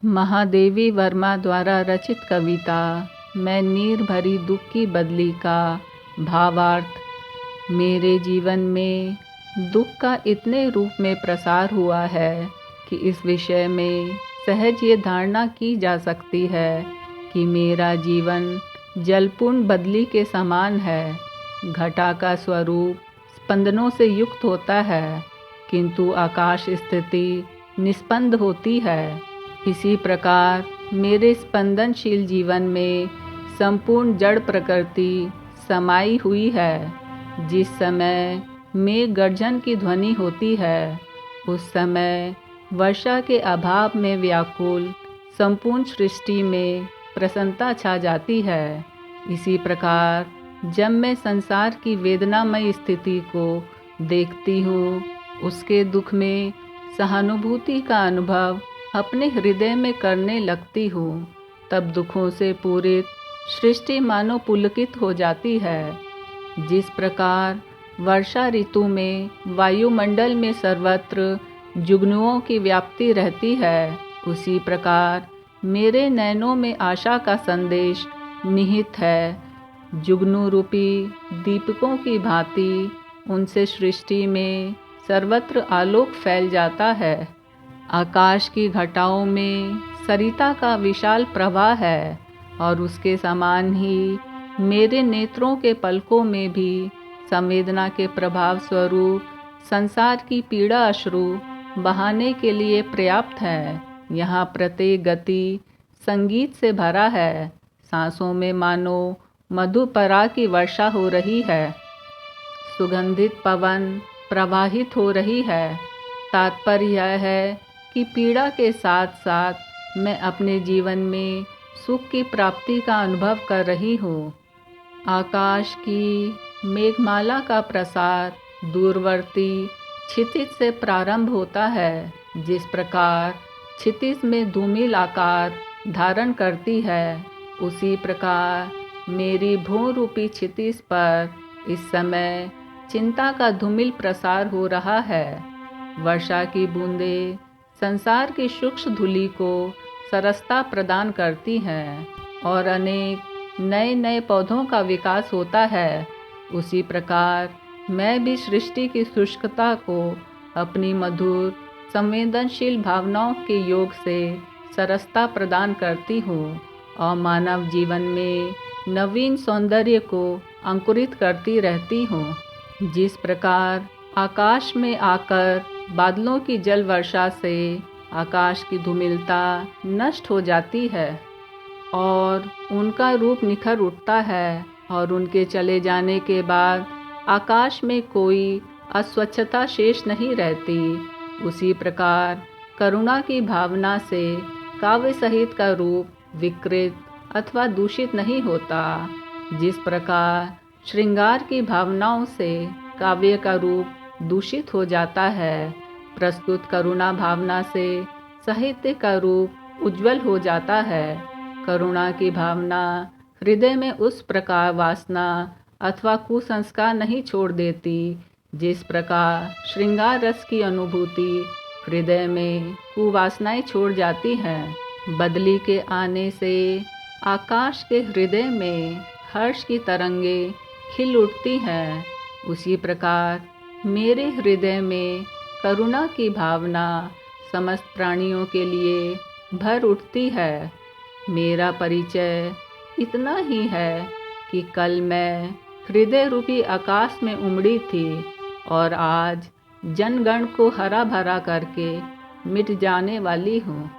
महादेवी वर्मा द्वारा रचित कविता मैं नीर भरी दुख की बदली का भावार्थ। मेरे जीवन में दुख का इतने रूप में प्रसार हुआ है कि इस विषय में सहज ये धारणा की जा सकती है कि मेरा जीवन जलपूर्ण बदली के समान है। घटा का स्वरूप स्पंदनों से युक्त होता है, किंतु आकाश स्थिति निस्पंद होती है। इसी प्रकार मेरे स्पंदनशील जीवन में संपूर्ण जड़ प्रकृति समाई हुई है। जिस समय मेघ गर्जन की ध्वनि होती है, उस समय वर्षा के अभाव में व्याकुल संपूर्ण सृष्टि में प्रसन्नता छा जाती है। इसी प्रकार जब मैं संसार की वेदनामय स्थिति को देखती हूँ, उसके दुख में सहानुभूति का अनुभव अपने हृदय में करने लगती हूँ, तब दुखों से पूरित सृष्टि मानो पुलकित हो जाती है। जिस प्रकार वर्षा ऋतु में वायुमंडल में सर्वत्र जुगनुओं की व्याप्ति रहती है, उसी प्रकार मेरे नैनों में आशा का संदेश निहित है। जुगनू रूपी दीपकों की भांति उनसे सृष्टि में सर्वत्र आलोक फैल जाता है। आकाश की घटाओं में सरिता का विशाल प्रवाह है, और उसके समान ही मेरे नेत्रों के पलकों में भी संवेदना के प्रभाव स्वरूप संसार की पीड़ा अश्रु बहाने के लिए पर्याप्त है। यहाँ प्रत्येक गति संगीत से भरा है। सांसों में मानो मधुपरा की वर्षा हो रही है, सुगंधित पवन प्रवाहित हो रही है। तात्पर्य यह है कि पीड़ा के साथ साथ मैं अपने जीवन में सुख की प्राप्ति का अनुभव कर रही हूँ। आकाश की मेघमाला का प्रसार दूरवर्ती क्षितिज से प्रारंभ होता है। जिस प्रकार क्षितिज में धूमिल आकार धारण करती है, उसी प्रकार मेरी भ्रूण रूपी क्षितिज पर इस समय चिंता का धूमिल प्रसार हो रहा है। वर्षा की बूंदें संसार की सूक्ष्म धूलि को सरसता प्रदान करती हैं, और अनेक नए नए पौधों का विकास होता है। उसी प्रकार मैं भी सृष्टि की शुष्कता को अपनी मधुर संवेदनशील भावनाओं के योग से सरसता प्रदान करती हूँ, और मानव जीवन में नवीन सौंदर्य को अंकुरित करती रहती हूँ। जिस प्रकार आकाश में आकर बादलों की जल वर्षा से आकाश की धूमिलता नष्ट हो जाती है और उनका रूप निखर उठता है, और उनके चले जाने के बाद आकाश में कोई अस्वच्छता शेष नहीं रहती, उसी प्रकार करुणा की भावना से काव्य सहित का रूप विकृत अथवा दूषित नहीं होता। जिस प्रकार श्रृंगार की भावनाओं से काव्य का रूप दूषित हो जाता है, प्रस्तुत करुणा भावना से साहित्य का रूप उज्जवल हो जाता है। करुणा की भावना हृदय में उस प्रकार वासना अथवा कुसंस्कार नहीं छोड़ देती, जिस प्रकार श्रृंगार रस की अनुभूति हृदय में कुवासनाएं छोड़ जाती हैं। बदली के आने से आकाश के हृदय में हर्ष की तरंगे खिल उठती हैं, उसी प्रकार मेरे हृदय में करुणा की भावना समस्त प्राणियों के लिए भर उठती है। मेरा परिचय इतना ही है कि कल मैं हृदय रूपी आकाश में उमड़ी थी, और आज जनगण को हरा भरा करके मिट जाने वाली हूँ।